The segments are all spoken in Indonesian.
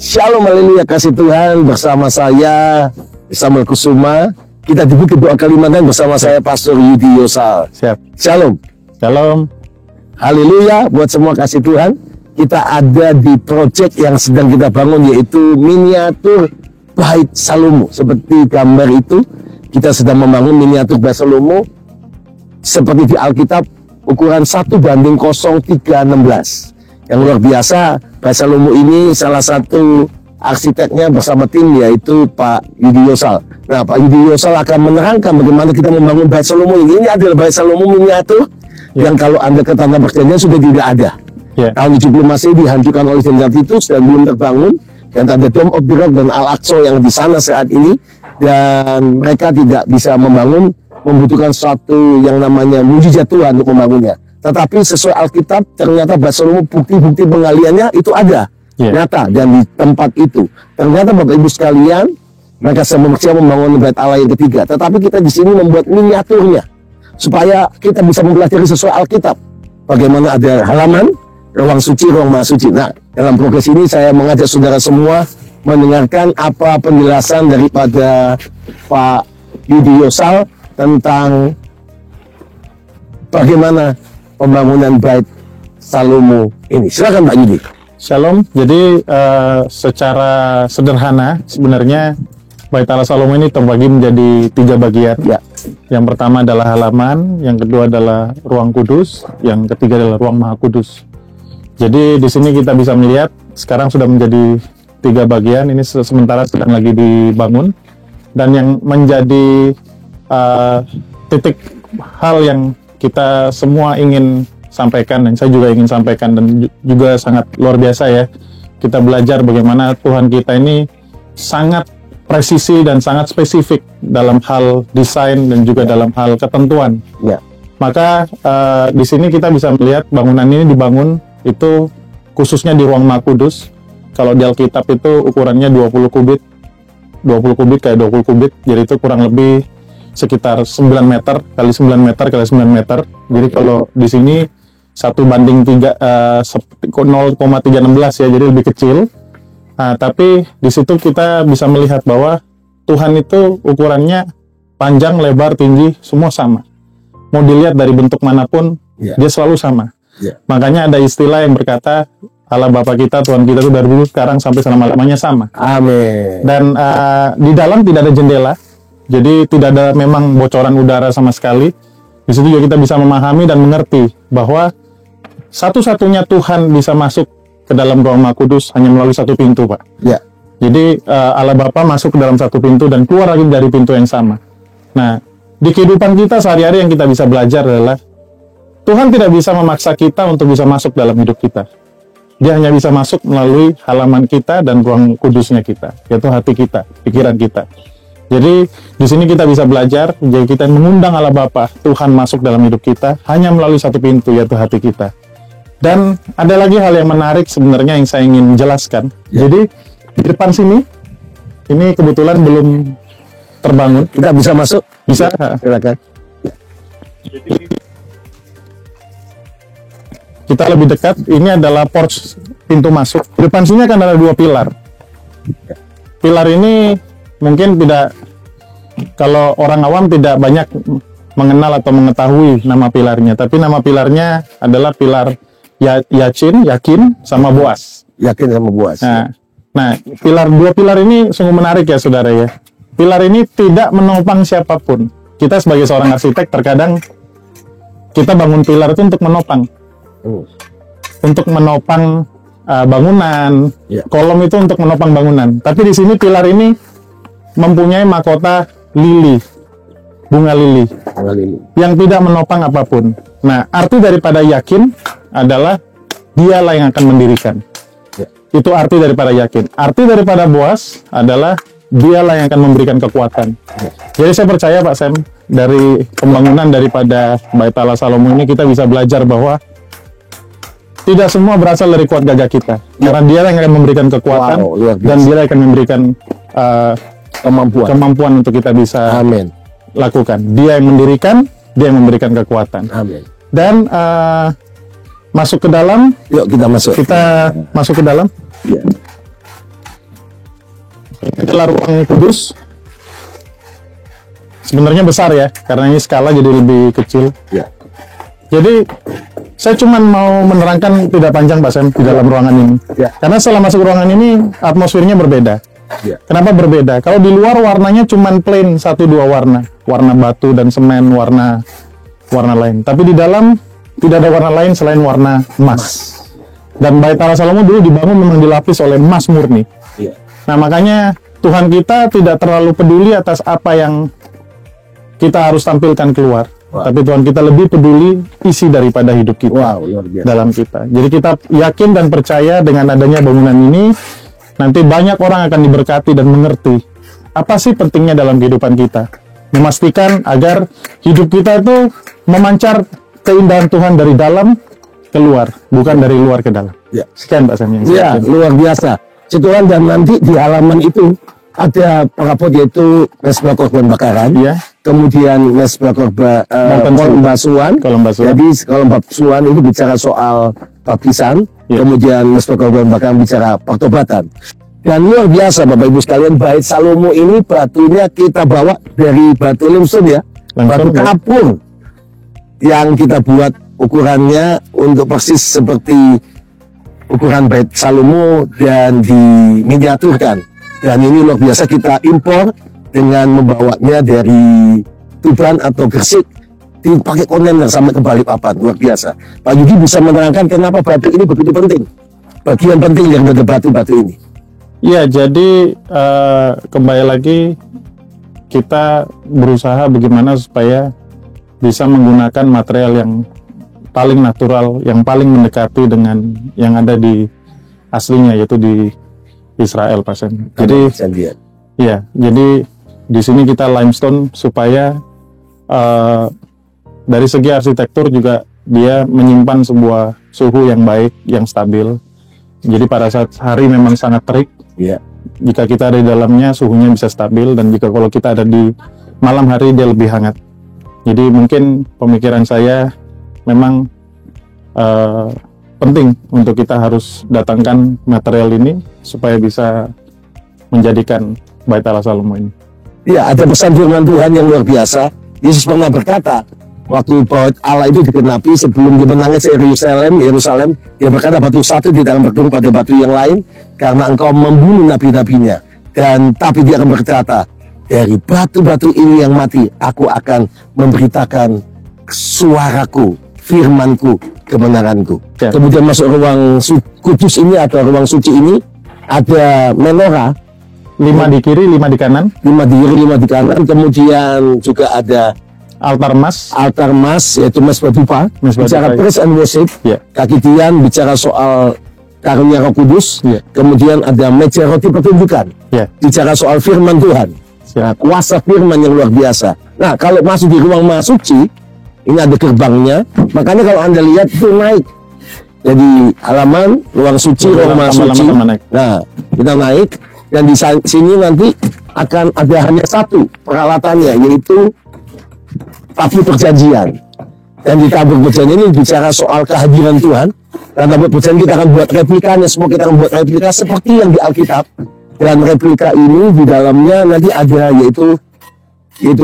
Shalom, haleluya, kasih Tuhan. Bersama saya Samuel Kusuma. Kita di Bukit Doa Kalimantan bersama saya Pastor Yudi Yosal. Siap. Shalom. Shalom. Haleluya buat semua kasih Tuhan. Kita ada di proyek yang sedang kita bangun, yaitu miniatur Bait Salomo. Seperti gambar itu, kita sedang membangun miniatur Bait Salomo seperti di Alkitab, ukuran 1:03:16. Yang luar biasa, Bait Salomo ini salah satu arsiteknya bersama tim, yaitu Pak Yudi Yosal. Nah, Pak Yudi Yosal akan menerangkan bagaimana kita membangun Bait Salomo ini. Ini adalah Bait Salomo miniatur yang kalau Anda ke Tanah Perjanjian sudah tidak ada. Tahun 70 Masehi dihancurkan oleh Jenderal Titus dan belum terbangun. Dan ada Dome of the Rock dan Al-Aqsa yang di sana saat ini. Dan mereka tidak bisa membutuhkan suatu yang namanya mujizat Tuhan untuk membangunnya. Tetapi sesuai Alkitab, ternyata Bait Salomo bukti-bukti penggaliannya itu ada, nyata, dan di tempat itu. Ternyata Bapak Ibu sekalian, mereka siap membangun Bait Allah yang ketiga. Tetapi kita di sini membuat miniaturnya, supaya kita bisa mempelajari sesuai Alkitab. Bagaimana ada halaman, ruang suci, ruang maha suci. Nah, dalam progres ini saya mengajak saudara semua mendengarkan apa penjelasan daripada Pak Yudi Yosal tentang bagaimana pembangunan Bait Salomo ini. Silakan Pak Yudi. Shalom. Jadi secara sederhana sebenarnya Bait Allah Salomo ini terbagi menjadi 3 bagian. Ya. Yang pertama adalah halaman, yang kedua adalah ruang kudus, yang ketiga adalah ruang maha kudus. Jadi di sini kita bisa melihat sekarang sudah menjadi 3 bagian. Ini sementara sedang lagi dibangun, dan yang menjadi titik hal yang kita semua ingin sampaikan, dan saya juga ingin sampaikan, dan juga sangat luar biasa ya, kita belajar bagaimana Tuhan kita ini sangat presisi dan sangat spesifik dalam hal desain dan juga dalam hal ketentuan. Maka di sini kita bisa melihat bangunan ini dibangun itu khususnya di ruang maha kudus. Kalau di Alkitab itu ukurannya 20 kubit kayak 20 kubit, jadi itu kurang lebih sekitar 9 meter kali 9 meter kali 9 meter. Jadi kalau di sini 0,316 ya, jadi lebih kecil. Nah, tapi di situ kita bisa melihat bahwa Tuhan itu ukurannya panjang, lebar, tinggi semua sama. Mau dilihat dari bentuk manapun, dia selalu sama. Makanya ada istilah yang berkata Allah Bapa kita, Tuhan kita itu dari dulu sekarang sampai selama-lamanya sama. Amin. Dan di dalam tidak ada jendela. Jadi tidak ada memang bocoran udara sama sekali. Di situ juga kita bisa memahami dan mengerti bahwa satu-satunya Tuhan bisa masuk ke dalam ruang maha kudus hanya melalui satu pintu, Pak. Jadi Allah Bapa masuk ke dalam satu pintu dan keluar lagi dari pintu yang sama. Nah, di kehidupan kita sehari-hari yang kita bisa belajar adalah Tuhan tidak bisa memaksa kita untuk bisa masuk dalam hidup kita. Dia hanya bisa masuk melalui halaman kita dan ruang kudusnya kita, yaitu hati kita, pikiran kita. Jadi di sini kita bisa belajar, jadi kita mengundang Allah Bapa, Tuhan masuk dalam hidup kita hanya melalui satu pintu, yaitu hati kita. Dan ada lagi hal yang menarik sebenarnya yang saya ingin jelaskan. Jadi di depan sini, ini kebetulan belum terbangun. Kita bisa masuk? Bisa. Silakan. Kita lebih dekat. Ini adalah porch, pintu masuk. Di depan sini akan ada 2 pilar. Pilar ini mungkin tidak, kalau orang awam tidak banyak mengenal atau mengetahui nama pilarnya, tapi nama pilarnya adalah pilar yakin sama Boas. Yakin sama Boas. Nah, 2 pilar ini sungguh menarik ya saudara ya. Pilar ini tidak menopang siapapun. Kita sebagai seorang arsitek terkadang kita bangun pilar itu untuk menopang. Untuk menopang bangunan, kolom itu untuk menopang bangunan. Tapi di sini pilar ini mempunyai mahkota lili, bunga lili, yang tidak menopang apapun. Nah, arti daripada yakin adalah dialah yang akan mendirikan. Itu arti daripada yakin. Arti daripada Boas adalah dialah yang akan memberikan kekuatan. Jadi saya percaya Pak Sam, dari pembangunan daripada Bait Allah Salomo ini kita bisa belajar bahwa tidak semua berasal dari kuat gagah kita, karena dia yang akan memberikan kekuatan, dan dia akan memberikan kemampuan untuk kita bisa lakukan. Dia yang mendirikan, dia yang memberikan kekuatan. Dan masuk ke dalam. Yuk kita masuk. Kita masuk ke dalam. adalah ruang kudus. Sebenarnya besar ya, karena ini skala jadi lebih kecil. Ya. Jadi saya cuma mau menerangkan tidak panjang Pak Sam di dalam ruangan ini. Ya. Karena setelah masuk ruangan ini atmosfernya berbeda. Ya. Kenapa berbeda? Kalau di luar warnanya cuma plain 1-2 warna, warna batu dan semen, warna lain. Tapi di dalam tidak ada warna lain selain warna emas. Dan Bait Allah Salomo dulu dibangun memang dilapis oleh emas murni. Ya. Nah makanya Tuhan kita tidak terlalu peduli atas apa yang kita harus tampilkan keluar. Wow. Tapi Tuhan kita lebih peduli isi daripada hidup kita. Wow, luar biasa. Dalam kita. Jadi kita yakin dan percaya dengan adanya bangunan ini, nanti banyak orang akan diberkati dan mengerti apa sih pentingnya dalam kehidupan kita. Memastikan agar hidup kita itu memancar keindahan Tuhan dari dalam keluar, bukan dari luar ke dalam. Ya. Sekian Pak Sam yang saya Ya, yakin. luar biasa. Situan dan nanti di halaman itu ada perabot yaitu mesbah korban bakaran. Iya. Kemudian mesbah kolom basuhan. Kolom basuhan. Jadi kolom basuhan itu bicara soal baptisan. Ya. Kemudian mesbah korban bakaran bicara pertobatan. Dan luar biasa Bapak Ibu sekalian, Bait Salomo ini batunya kita bawa dari batu limestone ya. Batu Langsung, ya. kapur yang kita buat ukurannya untuk persis seperti ukuran Bait Salomo dan diminiaturkan. Dan ini luar biasa, kita impor dengan membawanya dari Tuban atau Gresik, dipakai kontainer sampai ke Balikpapan. Luar biasa. Pak Yudi bisa menerangkan kenapa batu ini begitu penting, bagian penting yang ada batu-batu ini. Iya, jadi kembali lagi kita berusaha bagaimana supaya bisa menggunakan material yang paling natural, yang paling mendekati dengan yang ada di aslinya, yaitu di Israel, Pak Sam. Jadi, saya lihat. ya, jadi di sini kita limestone supaya dari segi arsitektur juga dia menyimpan sebuah suhu yang baik, yang stabil. Jadi pada saat hari memang sangat terik, Ya. jika kita ada di dalamnya suhunya bisa stabil, dan jika kalau kita ada di malam hari dia lebih hangat. Jadi mungkin pemikiran saya memang penting untuk kita harus datangkan material ini supaya bisa menjadikan Bait Allah Salomo ini. Ya, ada pesan firman Tuhan yang luar biasa. Yesus pernah berkata, waktu Bait Allah itu digenapi sebelum dimenangnya Yerusalem, dia berkata batu satu tidak akan bertemu pada batu yang lain karena engkau membunuh nabi-nabinya. Dan tapi dia akan berkata, dari batu-batu ini yang mati, aku akan memberitakan suaraku, firmanku, kebenaranku. Ya. Kemudian masuk ruang kudus ini atau ruang suci ini ada menorah, 5 di kiri, 5 di kanan, 5 di kiri, 5 di kanan. Kemudian juga ada altar emas. altar emas, yaitu mesbah dupa, Mesbah bicara dupa, praise and worship. Ya. Kaki tian bicara soal karunia Roh Kudus. Ya. Kemudian ada meja roti pertunjukan, Ya. bicara soal firman Tuhan. Nah, kuasa firman yang luar biasa. Nah, kalau masuk di ruang maha suci, ini ada gerbangnya. Makanya kalau Anda lihat itu naik. Jadi halaman ruang suci, ruang maha suci. Lama-lama naik. Nah, kita naik dan di sini nanti akan ada hanya satu peralatannya, yaitu tabut perjanjian. Dan di tabut perjanjian ini bicara soal kehadiran Tuhan. Dan tabut perjanjian kita akan buat replikanya, semua kita akan buat replika seperti yang di Alkitab. Dan replika ini di dalamnya nanti ada yaitu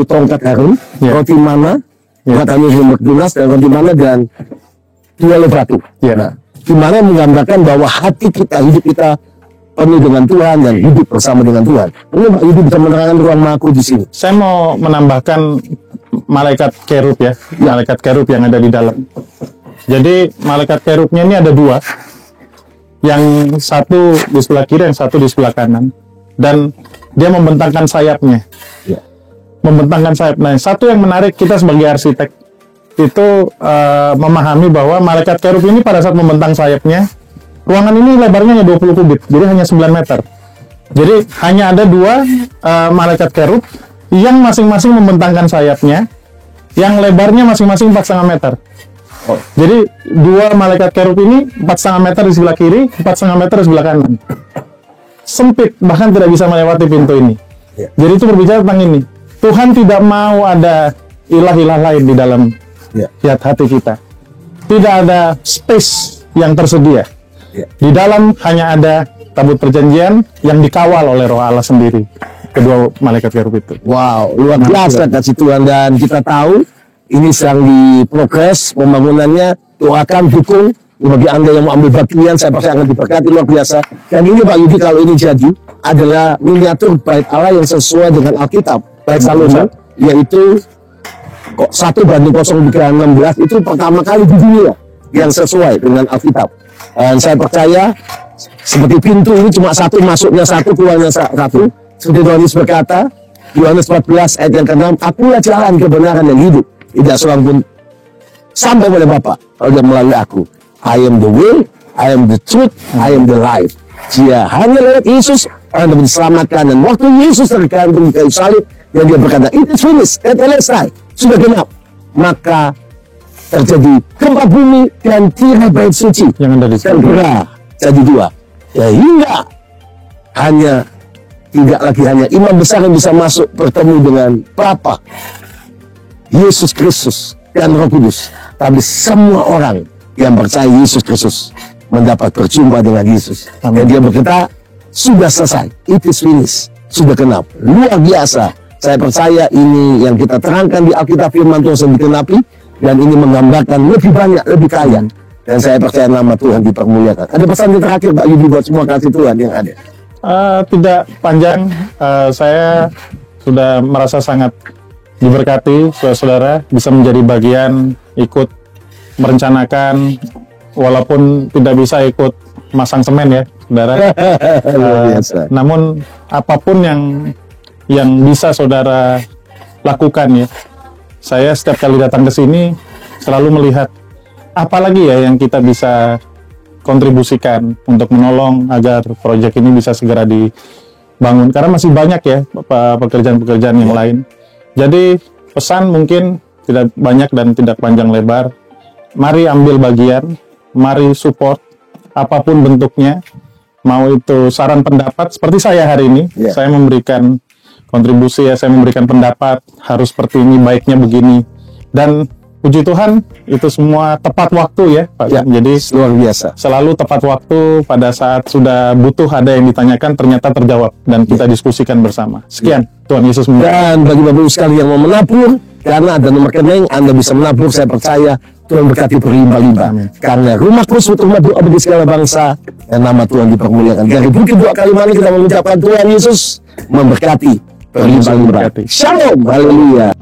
tongkat Harun, Ya. roti mana, buat Anu Berdunas dan roti mana dan 2 helai batu. Ya. Nah, di mana menggambarkan bahwa hati kita, hidup kita penuh dengan Tuhan dan hidup bersama dengan Tuhan. Ini Pak Yudi bisa menerangkan ruang maha kudus di sini. Saya mau menambahkan malaikat kerub ya, malaikat kerub yang ada di dalam. Jadi malaikat kerubnya ini ada 2, yang satu di sebelah kiri, yang satu di sebelah kanan, dan dia membentangkan sayapnya. Ya. Membentangkan sayap. Nah, satu yang menarik kita sebagai arsitek itu memahami bahwa malaikat kerub ini pada saat membentang sayapnya, ruangan ini lebarnya hanya 20 kubit, jadi hanya 9 meter. Jadi hanya ada 2 malaikat kerub yang masing-masing membentangkan sayapnya, yang lebarnya masing-masing 4,5 meter. Jadi 2 malaikat kerub ini 4,5 meter di sebelah kiri, 4,5 meter di sebelah kanan. Sempit, bahkan tidak bisa melewati pintu ini. Ya. Jadi itu berbicara tentang ini. Tuhan tidak mau ada ilah-ilah lain di dalam hati kita. Tidak ada space yang tersedia. Ya. Di dalam hanya ada tabut perjanjian yang dikawal oleh Roh Allah sendiri, kedua malaikat kerub itu. Wow, luar biasa kasih Tuhan, dan kita tahu ini sedang diprogres pembangunannya. Doakan, dukung bagi Anda yang mau ambil bagian, saya percaya akan diberkati luar biasa. Dan ini Pak Yudi, kalau ini jadi adalah miniatur bait Allah yang sesuai dengan Alkitab, bait Salomo, yaitu 1:0:3:16 itu pertama kali di dunia yang sesuai dengan Alkitab. Dan saya percaya seperti pintu ini cuma satu, masuknya satu, keluarnya satu. Seperti Yohanes berkata, Yohanes 14 ayat yang ke-6, akulah jalan kebenaran dan hidup. Tidak seorang pun sampai pada Bapa kalau dia melalui aku. I am the way, I am the truth, I am the life. Dia hanya lewat Yesus orang dapat diselamatkan. Dan waktu Yesus tergantung di kayu salib, yang dia berkata, it is finished, tetelestai, sudah genap. Maka terjadi gempa bumi dan tirai bait suci Yang ada di dan gerah jadi dua. Sehingga tidak lagi hanya imam besar yang bisa masuk bertemu dengan Bapa, Yesus Kristus dan Roh Kudus, tapi semua orang yang percaya Yesus Kristus mendapat berjumpa dengan Yesus. Dan dia berkata, sudah selesai, it is finished, sudah genap. Luar biasa. Saya percaya ini yang kita terangkan di Alkitab firman Tuhan yang dikenapi, dan ini menggambarkan lebih banyak, lebih kaya. Dan saya percaya nama Tuhan dipermuliakan. Ada pesan yang terakhir Pak Yudi buat semua kasih Tuhan yang ada? Tidak panjang, saya sudah merasa sangat diberkati, saudara-saudara, bisa menjadi bagian ikut merencanakan, walaupun tidak bisa ikut masang semen ya, saudara. Namun apapun yang bisa saudara lakukan ya, saya setiap kali datang ke sini selalu melihat apalagi ya yang kita bisa kontribusikan untuk menolong agar proyek ini bisa segera dibangun, karena masih banyak ya pekerjaan-pekerjaan yang lain. Jadi pesan mungkin tidak banyak dan tidak panjang lebar. Mari ambil bagian, mari support apapun bentuknya. Mau itu saran pendapat seperti saya hari ini, saya memberikan kontribusi ya, saya memberikan pendapat harus seperti ini, baiknya begini. Dan puji Tuhan itu semua tepat waktu ya Pak. Ya, jadi luar biasa. Selalu tepat waktu, pada saat sudah butuh ada yang ditanyakan ternyata terjawab dan kita diskusikan bersama. Sekian, Tuhan Yesus memberkati. Dan bagi Bapak Ibu sekalian yang mau menabur, karena ada nomor rekening, Anda bisa menabur. Saya percaya Tuhan berkati berlimpah-limpah. Karena rumah khusus untuk menabur bagi segala bangsa, dan nama Tuhan dipermuliakan. Dari Bukit Dua Kalimani kita mengucapkan Tuhan Yesus memberkati berlimpah-limpah. Shalom, haleluya.